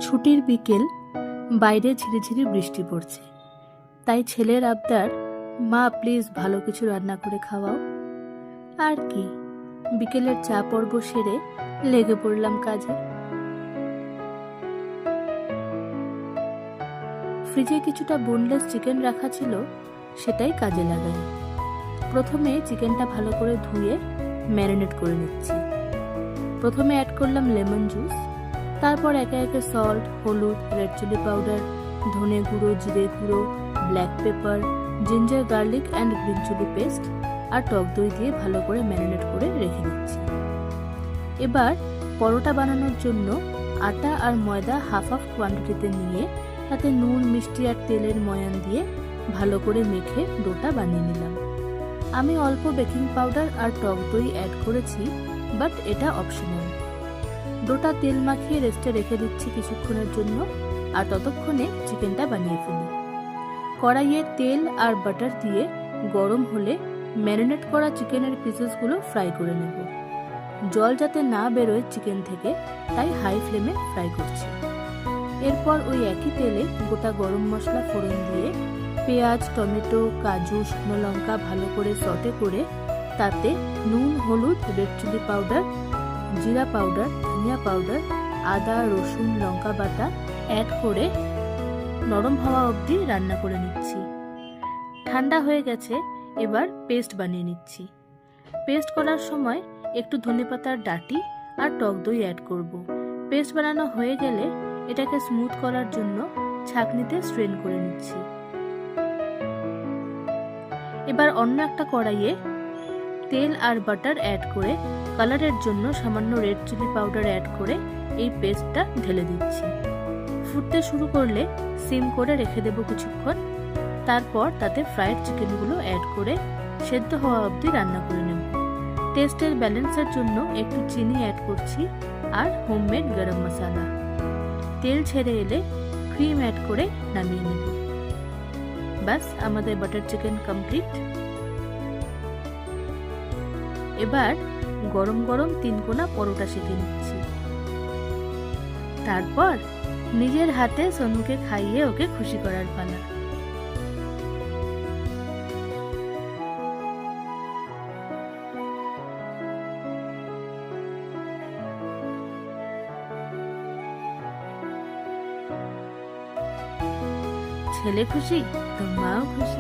ছুটির বিকেল, বাইরে ঝিরিঝিরি বৃষ্টি পড়ছে। তাই ছেলের আবদার, মা প্লিজ ভালো কিছু রান্না করে খাওয়াও। আর কি, বিকেলের চা পর্ব সেরে লেগে পড়লাম কাজে। ফ্রিজে কিছুটা বোনলেস চিকেন রাখা ছিল, সেটাই কাজে লাগাই। প্রথমে চিকেনটা ভালো করে ধুয়ে ম্যারিনেট করে নিচ্ছি। প্রথমে অ্যাড করলাম লেমন জুস, তারপর একে একে সল্ট, হলুদ, রেড চিলি পাউডার, ধনে গুঁড়ো, জিরে গুঁড়ো, black pepper, ginger garlic and green chilli paste আর টক দই দিয়ে ভালো করে ম্যারিনেট করে রেখে দিচ্ছি। এবার পরোটা বানানোর জন্য আটা আর ময়দা হাফ হাফ কোয়ান্টিটিতে নিয়ে তাতে নুন, মিষ্টি আর তেলের ময়ান দিয়ে ভালো করে মেখে ডোটা বানিয়ে নিলাম। আমি অল্প বেকিং পাউডার আর টক দই অ্যাড করেছি, বাট এটা অপশনাল। ডোটা তেল মাখিয়ে রেস্টে রেখে দিচ্ছি কিছুক্ষণের জন্য, আর ততক্ষণে চিকেনটা বানিয়ে ফেলি। কড়াইয়ে তেল আর বাটার দিয়ে গরম হলে ম্যারিনেট করা চিকেনের পিসেসগুলো ফ্রাই করে নেব। জল যাতে না বেরোয় চিকেন থেকে, তাই হাই ফ্লেমে ফ্রাই করছি। এরপর ওই একই তেলে গোটা গরম মশলা ফোড়ন দিয়ে পেঁয়াজ, টমেটো, কাজু, শুকনো লঙ্কা ভালো করে সটে করে তাতে নুন, হলুদ, রেড চিলি পাউডার, জিরা পাউডার, ধনিয়া পাউডার, আদা, রসুন, লঙ্কা বাটা অ্যাড করে নরম হওয়া অবধি রান্না করে নিচ্ছি। ঠান্ডা হয়ে গেছে, এবার পেস্ট বানিয়ে নিচ্ছি। পেস্ট করার সময় একটু ধনেপাতার ডাঁটি আর টক দই অ্যাড করব। পেস্ট বানানো হয়ে গেলে এটাকে স্মুথ করার জন্য ছাঁকনিতে স্ট্রেন করে নিচ্ছি। এবার অন্য একটা কড়াইয়ে তেল আর বাটার অ্যাড করে কালারের জন্য সামান্য রেড চিলি পাউডার অ্যাড করে এই পেস্টটা ঢেলে দিচ্ছি। ফুটতে শুরু করলে সিম করে রেখে দেব কিছুক্ষণ। তারপর তাতে ফ্রাইড চিকেনগুলো অ্যাড করে সেদ্ধ হওয়া অবধি রান্না করে নেব। টেস্টের ব্যালেন্সের জন্য একটু চিনি অ্যাড করছি আর হোমমেড গরম মশলা। তেল ছেড়ে এলে ক্রিম অ্যাড করে নামিয়ে নেব। ব্যাস, আমাদের বাটার চিকেন কমপ্লিট। এবার গরম গরম 3 কোনা পরোটা সেঁকে নিচ্ছি। তারপর নিজের হাতে সোনুকে খাইয়ে ওকে খুশি করার পালা। ছেলে খুশি তো মাও খুশি।